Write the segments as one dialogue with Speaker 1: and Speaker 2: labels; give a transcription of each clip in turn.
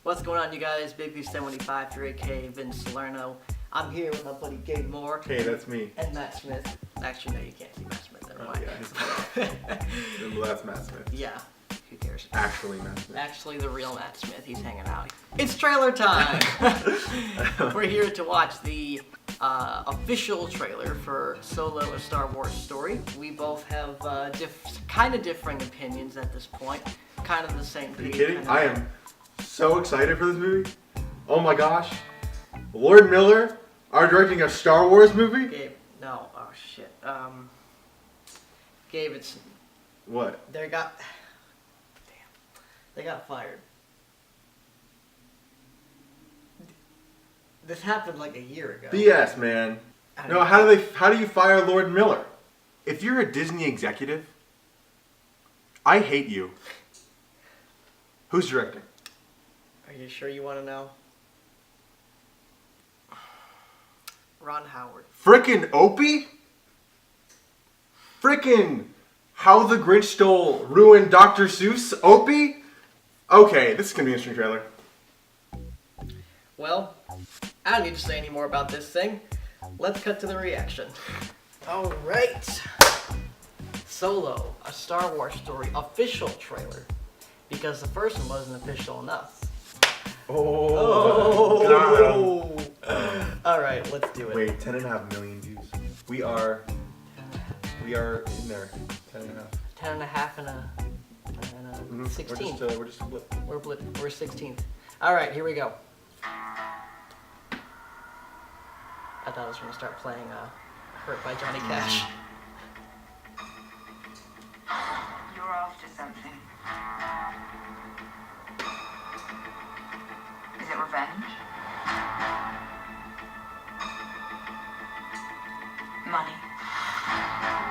Speaker 1: What's going on, you guys? Big B75 3 Gabe in Salerno. I'm here with my buddy Gabe Moore.
Speaker 2: Hey, that's me.
Speaker 1: And Matt Smith. Actually, no, you can't see Matt Smith. Never mind.
Speaker 2: Yeah, well, that's Matt Smith.
Speaker 1: Yeah. Who cares?
Speaker 2: Actually, Matt Smith.
Speaker 1: Actually, the real Matt Smith. He's hanging out. It's trailer time. We're here to watch the official trailer for Solo: A Star Wars Story. We both have kind of differing opinions at this point. Kind of the same.
Speaker 2: Are you kidding? I am so excited for this movie. Oh my gosh. Lord Miller are directing a Star Wars movie?
Speaker 1: Gabe, no. Oh shit. Gabe, it's...
Speaker 2: What?
Speaker 1: They got fired. This happened like a year ago.
Speaker 2: BS, man. No, how do you fire Lord Miller? If you're a Disney executive, I hate you. Who's directing?
Speaker 1: Are you sure you want to know? Ron Howard.
Speaker 2: Frickin' Opie? Frickin' How the Grinch Stole Ruined Dr. Seuss? Opie? Okay, this is gonna be an interesting trailer.
Speaker 1: Well, I don't need to say any more about this thing. Let's cut to the reaction. Alright. Solo, A Star Wars Story official trailer. Because the first one wasn't official enough.
Speaker 2: Oh.
Speaker 1: Alright, let's do it.
Speaker 2: Wait, 10.5 million views. We are in there. 10.5.
Speaker 1: 10.5 and a 16.
Speaker 2: We're just a blip.
Speaker 1: We're 16th. Alright, here we go. I thought I was going to start playing Hurt by Johnny Cash.
Speaker 3: You're after something. Is it revenge? Money?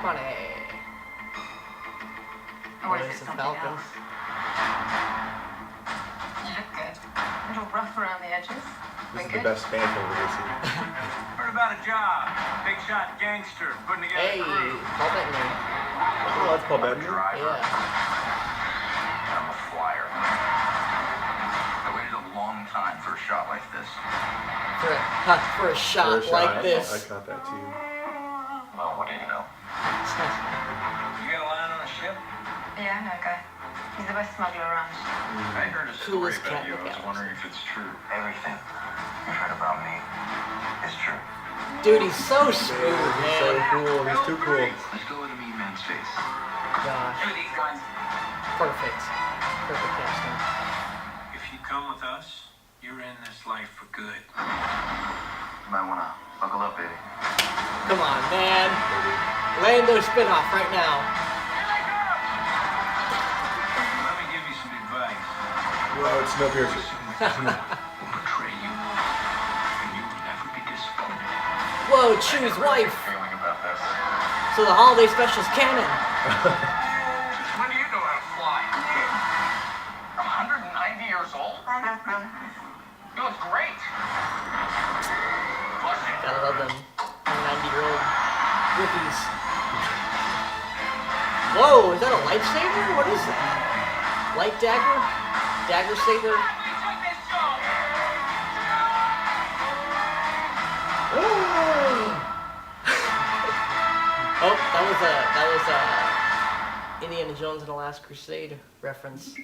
Speaker 1: Money.
Speaker 3: Or is
Speaker 1: There's
Speaker 3: it
Speaker 1: the
Speaker 3: something
Speaker 1: Falcon.
Speaker 3: else? You look good. A little rough around the edges.
Speaker 2: This is
Speaker 3: Good?
Speaker 2: the best band I've ever seen.
Speaker 4: Heard about a job. Big shot gangster putting together
Speaker 1: Hey,
Speaker 4: a crew.
Speaker 1: Paul Bettany.
Speaker 2: Oh, that's Paul Bettany.
Speaker 4: Driver.
Speaker 1: Yeah.
Speaker 4: I'm a flyer. I waited a long time for a shot like this.
Speaker 1: For a shot like
Speaker 2: I
Speaker 1: this.
Speaker 2: caught that too.
Speaker 4: Well, what do you know? You got a line on a ship?
Speaker 3: Yeah, I know a guy. He's the best smuggler around.
Speaker 4: I heard a story
Speaker 1: Coolest
Speaker 4: about
Speaker 1: cat
Speaker 4: you. I was
Speaker 1: McAllister.
Speaker 4: wondering if it's true. Everything you heard about me is true.
Speaker 1: Dude, he's so smooth,
Speaker 2: So
Speaker 1: man.
Speaker 2: cool. He's too cool.
Speaker 4: Let's go with a mean man's face.
Speaker 1: Gosh,
Speaker 4: Who are these guys?
Speaker 1: perfect. Perfect casting.
Speaker 5: If you come with us, you're in this life for good.
Speaker 4: You might want to buckle up, baby.
Speaker 1: Come on, man. Lando spinoff right now.
Speaker 5: Let me give you some advice.
Speaker 2: Whoa, it's Snowpiercer.
Speaker 5: Will betray you, and you will never be disappointed.
Speaker 1: Whoa, choose wife.
Speaker 4: Feeling about this.
Speaker 1: So the holiday special's canon.
Speaker 4: When do you know how to fly? 190 years old? You look great. Flush it.
Speaker 1: Gotta love them 90-year-old whoopies. Whoa, is that a lightsaber? What is that? Light dagger? Dagger saber? Oh, that was Indiana Jones and the Last Crusade reference.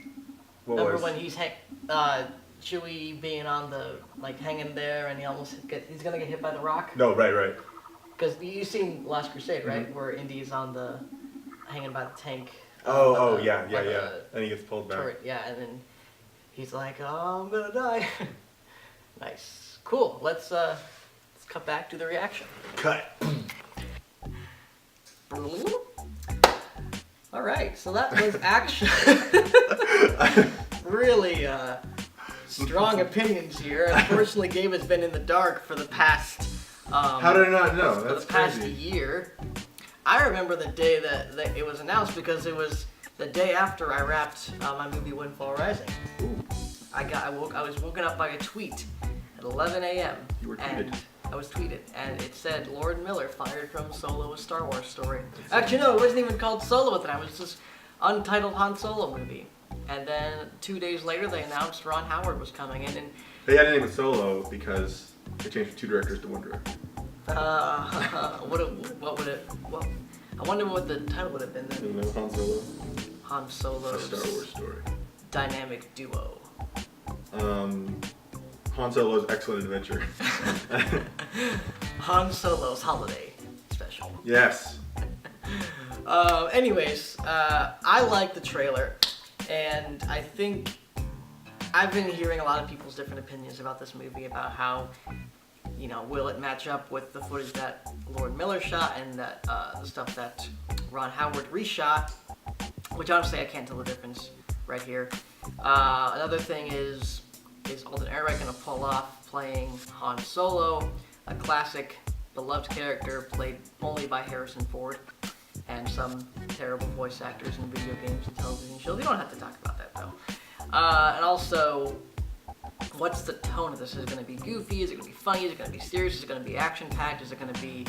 Speaker 1: Remember when he's Chewie being on the hanging there and he's gonna get hit by the rock?
Speaker 2: No, right.
Speaker 1: Because you've seen Last Crusade, right? Where Indy's on the hanging by the tank.
Speaker 2: Yeah.
Speaker 1: the
Speaker 2: And he gets pulled back.
Speaker 1: turret, yeah, and then he's like, "Oh, I'm gonna die." Nice, cool. Let's cut back to the reaction.
Speaker 2: Cut.
Speaker 1: All right, so that was actually really strong opinions here. Unfortunately, Gabe has been in the dark for the past.
Speaker 2: How did I not know?
Speaker 1: For
Speaker 2: That's
Speaker 1: the past
Speaker 2: crazy. year.
Speaker 1: I remember the day that it was announced because it was the day after I wrapped my movie Windfall Rising.
Speaker 2: Ooh.
Speaker 1: I was woken up by a tweet at 11 a.m.
Speaker 2: You were
Speaker 1: and
Speaker 2: tweeted.
Speaker 1: I was tweeted, and it said Lord Miller fired from Solo: A Star Wars Story. Actually, no, it wasn't even called Solo at the time. It was just untitled Han Solo movie. And then 2 days later, they announced Ron Howard was coming in, and
Speaker 2: They had to name it Solo because they changed from 2 directors to 1 director.
Speaker 1: what would it? Well, I wonder what the title would have been then.
Speaker 2: You know, Han Solo.
Speaker 1: Han
Speaker 2: A
Speaker 1: Solo's
Speaker 2: Star Wars story.
Speaker 1: dynamic duo.
Speaker 2: Han Solo's Excellent Adventure.
Speaker 1: Han Solo's holiday special.
Speaker 2: Yes.
Speaker 1: Anyways, I like the trailer, and I think I've been hearing a lot of people's different opinions about this movie, about how, will it match up with the footage that Lord Miller shot and that the stuff that Ron Howard reshot, which honestly I can't tell the difference right here. Another thing is Alden Ehrenreich going to pull off playing Han Solo, a classic, beloved character played only by Harrison Ford and some terrible voice actors in video games and television shows. We don't have to talk about that though. And also, what's the tone of this? Is it going to be goofy? Is it going to be funny? Is it going to be serious? Is it going to be action-packed? Is it going to be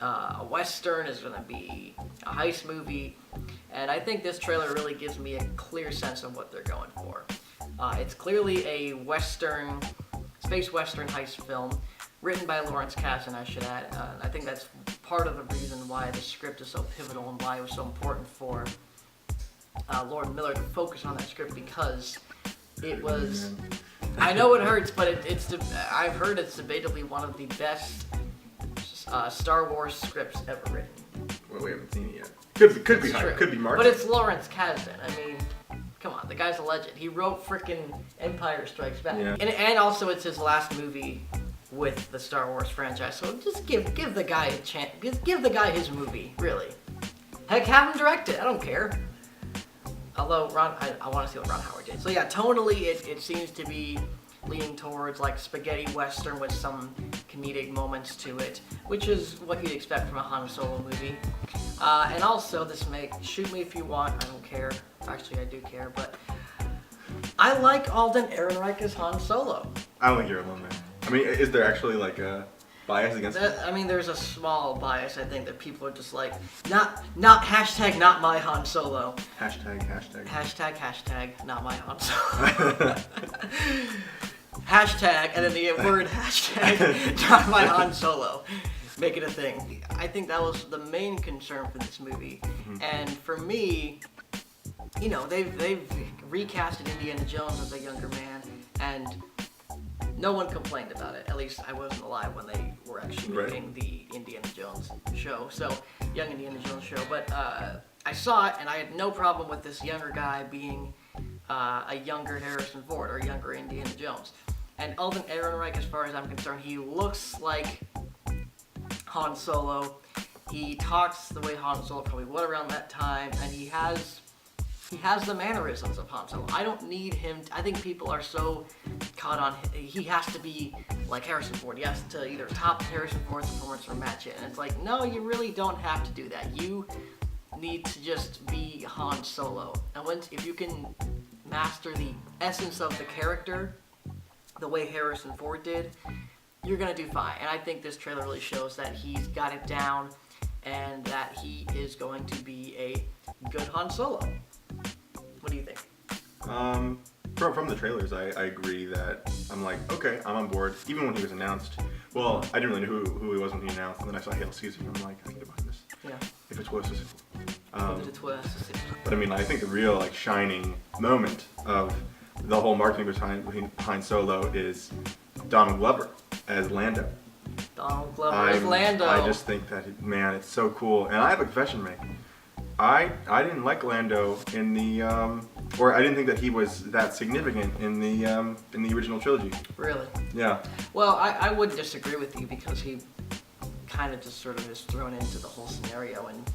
Speaker 1: a western? Is it going to be a heist movie? And I think this trailer really gives me a clear sense of what they're going for. It's clearly a western, space western heist film, written by Lawrence Kasdan, I should add. I think that's part of the reason why the script is so pivotal and why it was so important for Lord Miller to focus on that script, because it was, I know it hurts, but I've heard it's debatably one of the best Star Wars scripts ever written.
Speaker 2: Well, we haven't seen it yet. Could be high. Could be marked.
Speaker 1: But it's Lawrence Kasdan. I mean, come on, the guy's a legend. He wrote frickin' Empire Strikes Back.
Speaker 2: Yeah.
Speaker 1: And also it's his last movie with the Star Wars franchise. So just give the guy a chance. Give the guy his movie, really. Heck, have him direct it. I don't care. Although I want to see what Ron Howard did. So yeah, tonally it seems to be leaning towards like spaghetti western with some comedic moments to it, which is what you'd expect from a Han Solo movie. And also, this may shoot me if you want. I don't care. Actually, I do care, but I like Alden Ehrenreich as Han Solo.
Speaker 2: I don't think you're alone there. I mean, is there actually like a bias against it?
Speaker 1: I mean, there's a small bias. I think that people are just like, not hashtag not my Han Solo.
Speaker 2: Hashtag.
Speaker 1: Hashtag not my Han Solo. Hashtag, and then the word hashtag not my Han Solo. Make it a thing. I think that was the main concern for this movie. Mm-hmm. And for me, they've recasted Indiana Jones as a younger man, and no one complained about it. At least I wasn't alive when they were actually making the Indiana Jones show. So, young Indiana Jones show. But I saw it, and I had no problem with this younger guy being a younger Harrison Ford or younger Indiana Jones. And Alden Ehrenreich, as far as I'm concerned, he looks like Han Solo. He talks the way Han Solo probably would around that time, and he has the mannerisms of Han Solo. I don't need him. I think people are so caught on he has to be like Harrison Ford. He has to either top Harrison Ford's performance or match it. And it's like, no, you really don't have to do that. You need to just be Han Solo. And if you can master the essence of the character the way Harrison Ford did, you're gonna do fine. And I think this trailer really shows that he's got it down and that he is going to be a good Han Solo. What do you think?
Speaker 2: From the trailers, I agree that I'm like, okay, I'm on board. Even when he was announced, well, I didn't really know who he was when he announced, and then I saw Hail Caesar, and I'm like, I can get behind this.
Speaker 1: Yeah.
Speaker 2: If it was
Speaker 1: But
Speaker 2: I mean, I think the real shining moment of the whole marketing behind Solo is Donald Glover as Lando.
Speaker 1: Donald Glover as Lando.
Speaker 2: I just think that, it's so cool. And I have a confession to make. I didn't like Lando in the, or I didn't think that he was that significant in the original trilogy.
Speaker 1: Really?
Speaker 2: Yeah.
Speaker 1: Well, I would disagree with you because he kind of just sort of is thrown into the whole scenario and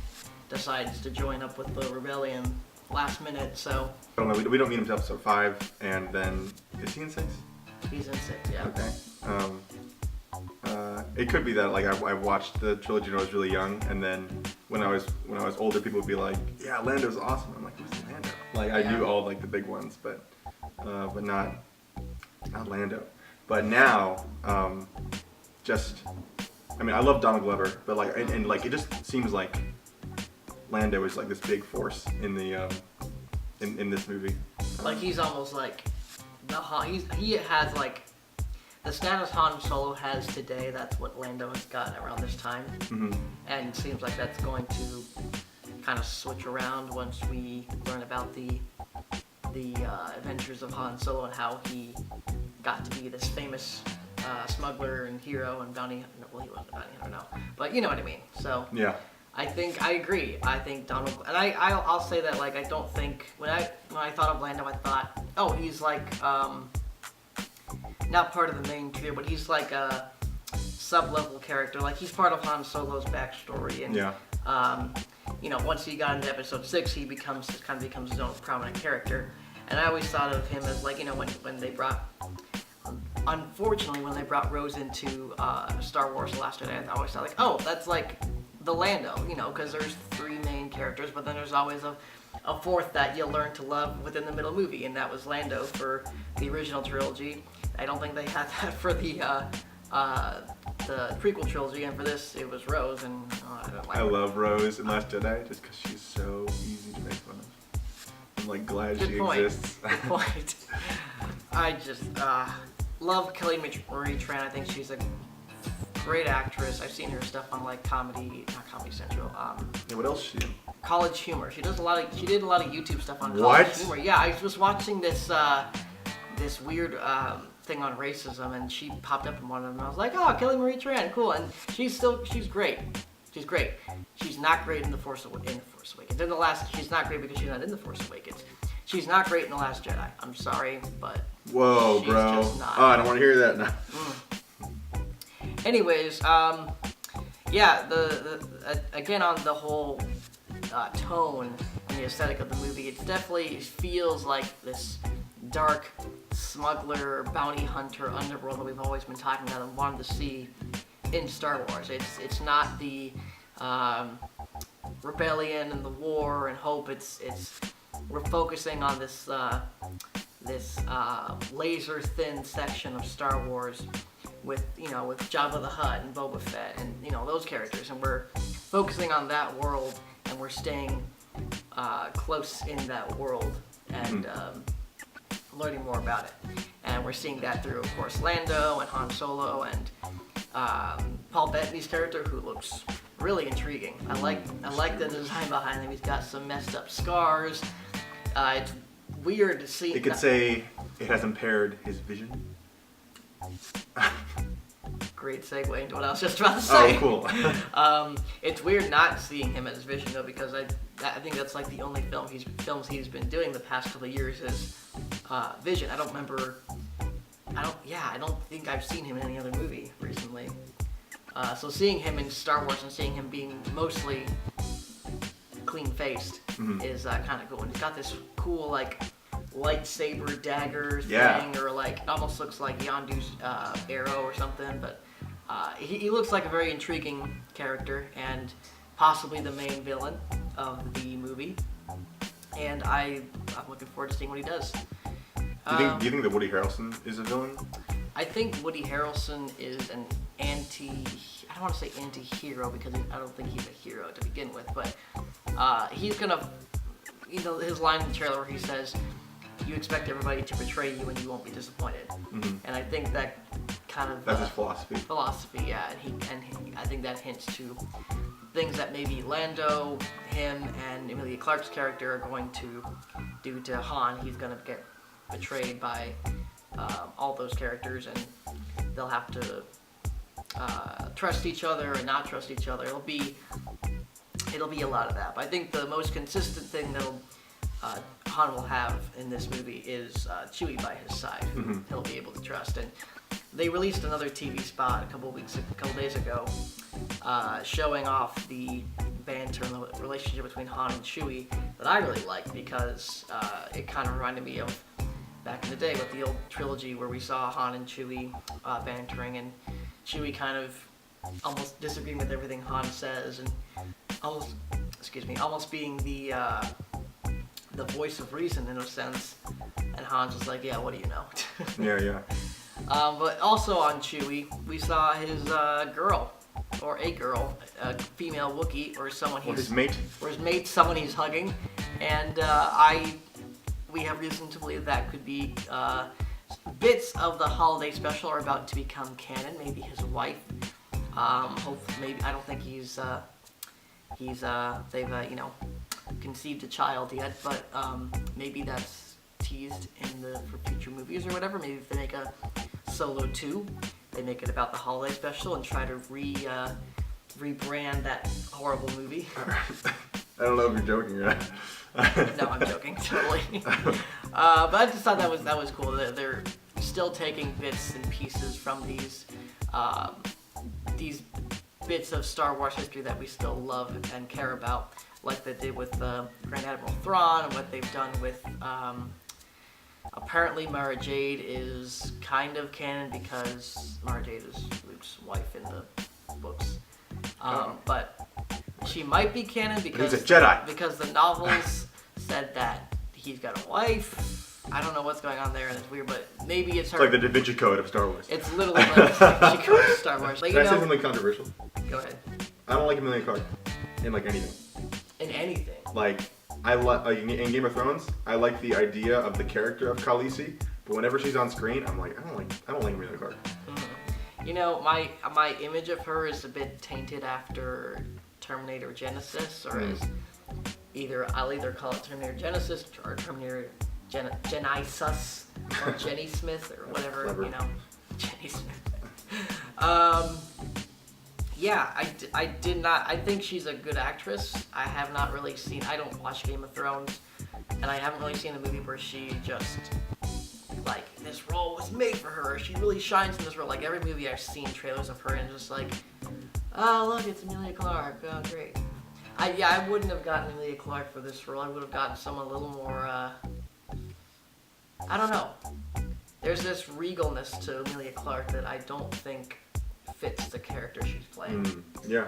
Speaker 1: decides to join up with the rebellion last minute, so.
Speaker 2: I don't know, we don't meet him until episode 5, and then, is he in 6?
Speaker 1: He's in 6, yeah.
Speaker 2: Okay. It could be that I watched the trilogy when I was really young, and then when I was older, people would be like, "Yeah, Lando's awesome." I'm like, "Who's Lando?" I knew all the big ones, but not Lando. But now, I love Donald Glover, but it just seems like Lando is this big force in the in this movie.
Speaker 1: Like he's almost like the Han. He has like the status Han Solo has today. That's what Lando has gotten around this time, and it seems like that's going to kind of switch around once we learn about the adventures of Han Solo and how he got to be this famous smuggler and hero and bounty. Well, he wasn't a bounty hunter, no, but you know what I mean. So
Speaker 2: Yeah.
Speaker 1: I think I agree. I think Donald, and I'll say that like I don't think when I thought of Lando, I thought, oh, he's like not part of the main trio, but he's like a sub-level character. Like he's part of Han Solo's backstory, and you know, once he got into Episode 6, he becomes his own prominent character. And I always thought of him as like, you know, when they brought, unfortunately, when they brought Rose into Star Wars: The Last Jedi, I always thought like, oh, that's like the Lando, you know, because there's 3 main characters, but then there's always a 4th that you'll learn to love within the middle movie, and that was Lando for the original trilogy. I don't think they had that for the prequel trilogy, and for this it was Rose, and I don't like
Speaker 2: I
Speaker 1: her.
Speaker 2: love Rose in Last Jedi just because she's so easy to make fun of. I'm like glad
Speaker 1: Good
Speaker 2: she
Speaker 1: point.
Speaker 2: exists.
Speaker 1: Good point. I just love Kelly Marie Tran. I think she's a great actress. I've seen her stuff on like not Comedy Central.
Speaker 2: Yeah, what else is she in?
Speaker 1: College Humor. She did a lot of YouTube stuff on
Speaker 2: What?
Speaker 1: College Humor. Yeah, I was watching this weird thing on racism, and she popped up in one of them. And I was like, oh, Kelly Marie Tran, cool. And she's great. She's great. She's not great in The Force Awakens. She's not great because she's not in The Force Awakens. She's not great in The Last Jedi. I'm sorry, but
Speaker 2: Whoa,
Speaker 1: she's
Speaker 2: bro.
Speaker 1: just not.
Speaker 2: Oh, I don't want to hear that now.
Speaker 1: Anyways, yeah, again on the whole tone and the aesthetic of the movie, it definitely feels like this dark smuggler, bounty hunter underworld that we've always been talking about and wanted to see in Star Wars. It's not the rebellion and the war and hope. We're focusing on this laser thin section of Star Wars with Jabba the Hutt and Boba Fett and those characters, and we're focusing on that world, and we're staying close in that world and learning more about it. And we're seeing that through, of course, Lando and Han Solo and Paul Bettany's character, who looks really intriguing. I like the design behind him. He's got some messed up scars. It's weird to see.
Speaker 2: It could say it has impaired his vision.
Speaker 1: Great segue into what I was just about to say.
Speaker 2: Oh, cool.
Speaker 1: It's weird not seeing him as Vision though, because I think that's like the only films he's been doing the past couple of years is Vision. I don't think I've seen him in any other movie recently. So seeing him in Star Wars and seeing him being mostly clean-faced is kind of cool. And he's got this cool like lightsaber dagger thing, or like almost looks like Yondu's arrow or something. But he looks like a very intriguing character and possibly the main villain of the movie. And I'm looking forward to seeing what he does.
Speaker 2: Do you think that Woody Harrelson is a villain?
Speaker 1: I think Woody Harrelson is an I don't want to say anti-hero because I don't think he's a hero to begin with, but he's gonna, his line in the trailer where he says, you expect everybody to betray you and you won't be disappointed. And I think that kind of...
Speaker 2: That's his philosophy.
Speaker 1: Yeah, and I think that hints to things that maybe Lando, him, and Emilia Clarke's character are going to do to Han. He's gonna get betrayed by all those characters, and they'll have to trust each other and not trust each other. It'll be a lot of that. But I think the most consistent thing that'll Han will have in this movie is Chewie by his side, who he'll be able to trust. And they released another TV spot a couple days ago, showing off the banter and the relationship between Han and Chewie that I really liked, because it kind of reminded me of back in the day with the old trilogy where we saw Han and Chewie bantering, and Chewie kind of almost disagreeing with everything Han says, and almost being the voice of reason in a sense, and Han's just like, yeah, what do you know?
Speaker 2: Yeah.
Speaker 1: But also on Chewie, we saw his girl, or a girl, a female Wookiee, or someone
Speaker 2: Or his mate.
Speaker 1: someone he's hugging, and I we have reason to believe that could be bits of the holiday special are about to become canon. Maybe his wife. Hopefully, maybe I don't think they've conceived a child yet, but maybe that's teased for future movies or whatever. Maybe if they make a Solo 2, they make it about the holiday special and try to rebrand that horrible movie.
Speaker 2: I don't know if you're joking or not.
Speaker 1: No, I'm joking, totally. But I just thought that was cool. They're still taking bits and pieces from these bits of Star Wars history that we still love and care about, like they did with Grand Admiral Thrawn, and what they've done with. Apparently, Mara Jade is kind of canon because Mara Jade is Luke's wife in the books, but she might be canon because
Speaker 2: he's a Jedi.
Speaker 1: Because the novels said that he's got a wife. I don't know what's going on there, and it's weird, but maybe it's her.
Speaker 2: It's like the Da Vinci Code of Star Wars.
Speaker 1: It's literally like the Da Vinci Code of Star Wars. Like,
Speaker 2: Can I say something controversial?
Speaker 1: Go ahead.
Speaker 2: I don't like Emilia Clarke in like anything.
Speaker 1: In anything.
Speaker 2: Like in Game of Thrones, I like the idea of the character of Khaleesi, but whenever she's on screen, I'm like, I don't like Emilia Clarke.
Speaker 1: Mm-hmm. You know, my image of her is a bit tainted after Terminator Genesis, or I'll either call it Terminator Genesis or Terminator Genesis or Jenny Smith or whatever,
Speaker 2: Clever.
Speaker 1: Jenny Smith. Yeah, I did not. I think she's a good actress. I have not really seen. I don't watch Game of Thrones, and I haven't really seen a movie where she just like this role was made for her. She really shines in this role. Like every movie I've seen trailers of her, and just like, oh look, it's Emilia Clarke. Oh great. I wouldn't have gotten Emilia Clarke for this role. I would have gotten someone a little more. I don't know. There's this regalness to Emilia Clarke that I don't think fits the character she's playing.
Speaker 2: Yeah.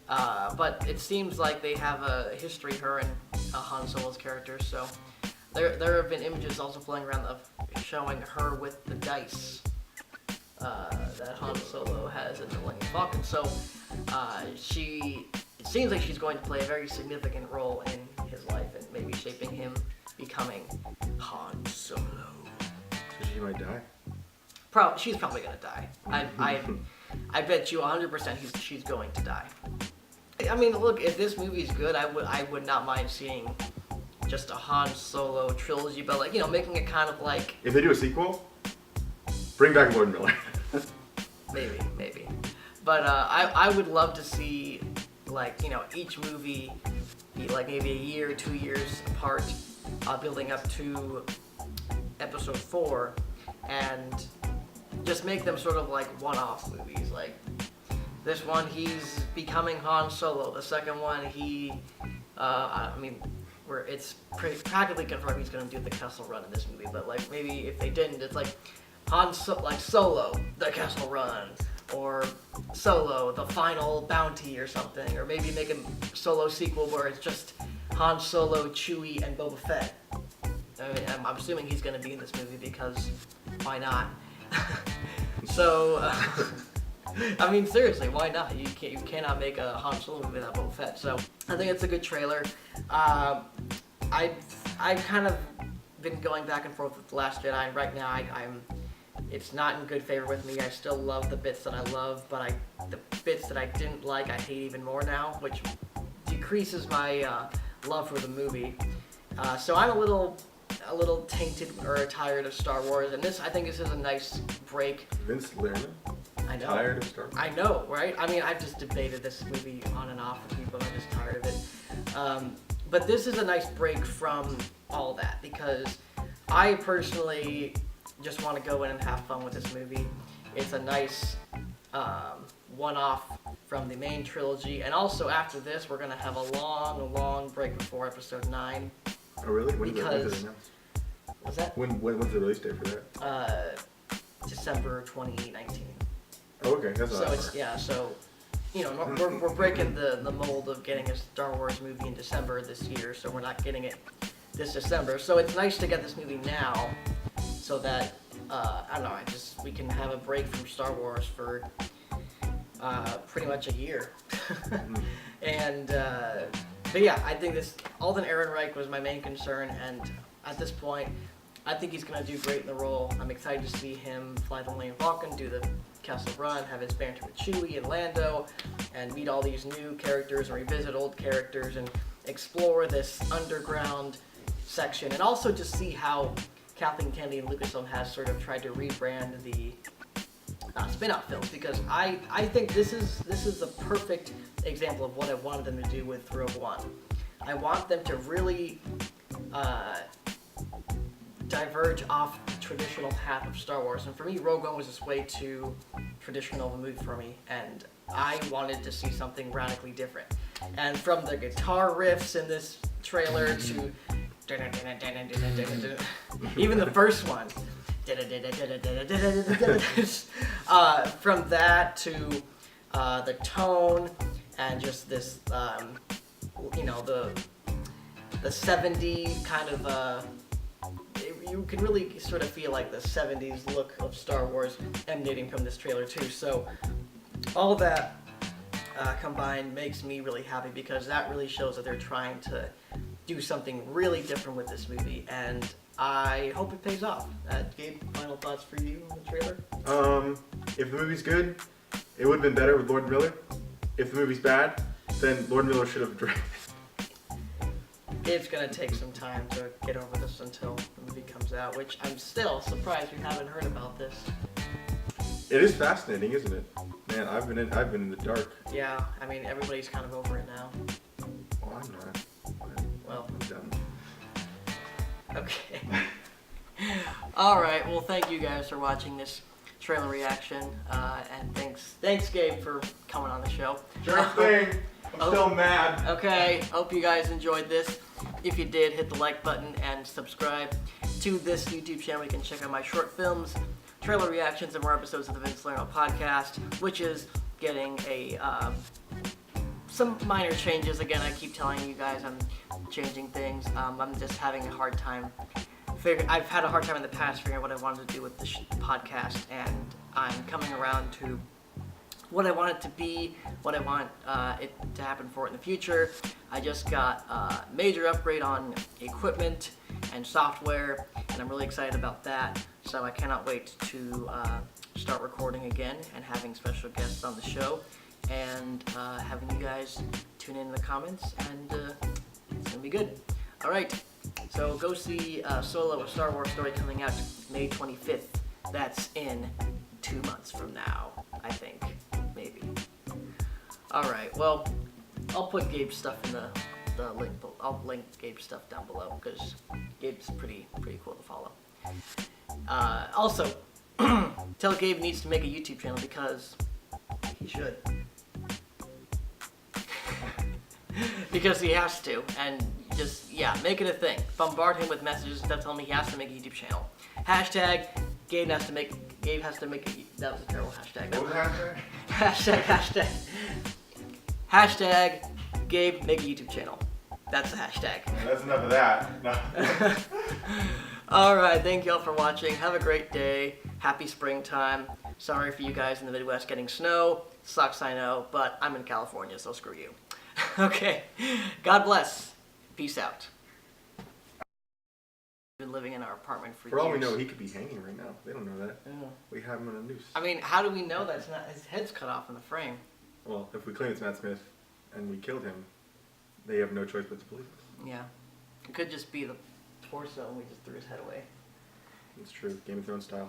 Speaker 1: But it seems like they have a history, her and Han Solo's character, so there have been images also floating around of showing her with the dice that Han Solo has in the Millennium Falcon. So it seems like she's going to play a very significant role in his life and maybe shaping him becoming Han Solo.
Speaker 2: So she might die.
Speaker 1: She's probably gonna die. I bet you 100% she's going to die. I mean, look, if this movie's good, I would not mind seeing just a Han Solo trilogy, but like, making it kind of like.
Speaker 2: If they do a sequel, bring back Lord Miller.
Speaker 1: maybe. But I would love to see, like, each movie be like maybe a year or 2 years apart, building up to episode 4, and just make them sort of like one-off movies. Like this one, he's becoming Han Solo. The second one, it's practically confirmed he's going to do the Kessel Run in this movie. But like maybe if they didn't, it's like Solo, the Kessel Run, or Solo, the Final Bounty, or something. Or maybe make a Solo sequel where it's just Han Solo, Chewie, and Boba Fett. I mean, I'm assuming he's going to be in this movie because why not? So, I mean, seriously, why not? You cannot make a Han Solo movie without Boba Fett. So, I think it's a good trailer. I've kind of been going back and forth with The Last Jedi, and right now it's not in good favor with me. I still love the bits that I love, but the bits that I didn't like, I hate even more now, which decreases my love for the movie. So I'm a little tainted or tired of Star Wars, and I think this is a nice break.
Speaker 2: Vince Lerner?
Speaker 1: I know.
Speaker 2: Tired of Star Wars?
Speaker 1: I know, right? I mean, I've just debated this movie on and off with people, and I'm just tired of it. But this is a nice break from all that, because I personally just want to go in and have fun with this movie. It's a nice one-off from the main trilogy, and also after this, we're going to have a long break before episode 9.
Speaker 2: Oh really? When's it announced?
Speaker 1: What's that?
Speaker 2: When's the release date for that?
Speaker 1: December 2019.
Speaker 2: Oh, okay, that's not
Speaker 1: So
Speaker 2: that
Speaker 1: it's
Speaker 2: far.
Speaker 1: so we're breaking the mold of getting a Star Wars movie in December this year, so we're not getting it this December. So it's nice to get this movie now, so that I don't know, we can have a break from Star Wars for pretty much a year. And but yeah, I think Alden Ehrenreich was my main concern, and at this point, I think he's going to do great in the role. I'm excited to see him fly the Millennium Falcon, do the Castle Run, have his banter with Chewie and Lando, and meet all these new characters and revisit old characters and explore this underground section, and also just see how Kathleen Kennedy and Lucasfilm has sort of tried to rebrand the spin-off films, because I think this is the perfect example of what I wanted them to do with Rogue One. I want them to really diverge off the traditional path of Star Wars, and for me, Rogue One was this way too traditional of a movie for me, and I wanted to see something radically different. And from the guitar riffs in this trailer to even the first one, from that to the tone and just this, the 70s kind of, you can really sort of feel like the 70s look of Star Wars emanating from this trailer too. So all of that combined makes me really happy, because that really shows that they're trying to do something really different with this movie, and I hope it pays off. Gabe, final thoughts for you on the trailer?
Speaker 2: If the movie's good, it would have been better with Lord Miller. If the movie's bad, then Lord Miller should have directed.
Speaker 1: It's going to take some time to get over this until the movie comes out, which I'm still surprised we haven't heard about this.
Speaker 2: It is fascinating, isn't it? Man, I've been in the dark.
Speaker 1: Yeah, I mean, everybody's kind of over it now.
Speaker 2: Oh, I'm not.
Speaker 1: Well,
Speaker 2: I'm done.
Speaker 1: okay. All right, well, thank you guys for watching this trailer reaction, and thanks Gabe for coming on the show.
Speaker 2: Sure thing. I'm still mad.
Speaker 1: Okay, hope you guys enjoyed this. If you did, hit the like button and subscribe to this YouTube channel. You can check out my short films, trailer reactions, and more episodes of the Salerno podcast, which is getting some minor changes. Again, I keep telling you guys I'm changing things. I'm just having a hard time. I've had a hard time in the past figuring out what I wanted to do with the podcast, and I'm coming around to what I want it to be, what I want it to happen for it in the future. I just got a major upgrade on equipment and software, and I'm really excited about that. So I cannot wait to start recording again and having special guests on the show, and having you guys tune in the comments, and it's gonna be good. All right, so go see Solo, a Star Wars story, coming out May 25th. That's in 2 months from now, I think, maybe. All right, well, I'll put Gabe's stuff in the link. I'll link Gabe's stuff down below, because Gabe's pretty cool to follow. Also, tell Gabe needs to make a YouTube channel, because he should. Because he has to, and just, yeah, make it a thing. Bombard him with messages that tell him he has to make a YouTube channel. Hashtag Gabe has to make that was a terrible hashtag.
Speaker 2: What was the hashtag?
Speaker 1: Hashtag Gabe make a YouTube channel. That's the hashtag.
Speaker 2: Yeah, that's enough of that. No.
Speaker 1: Alright, thank y'all for watching. Have a great day. Happy springtime. Sorry for you guys in the Midwest getting snow. Sucks, I know, but I'm in California, so screw you. Okay, God bless. Peace out. We've been living in our apartment for years.
Speaker 2: For all we know, he could be hanging right now. They don't know that.
Speaker 1: Yeah.
Speaker 2: We have him on a noose.
Speaker 1: I mean, how do we know that's not his head's cut off in the frame?
Speaker 2: Well, if we claim it's Matt Smith and we killed him, they have no choice but to believe us.
Speaker 1: Yeah. It could just be the torso and we just threw his head away.
Speaker 2: It's true. Game of Thrones style.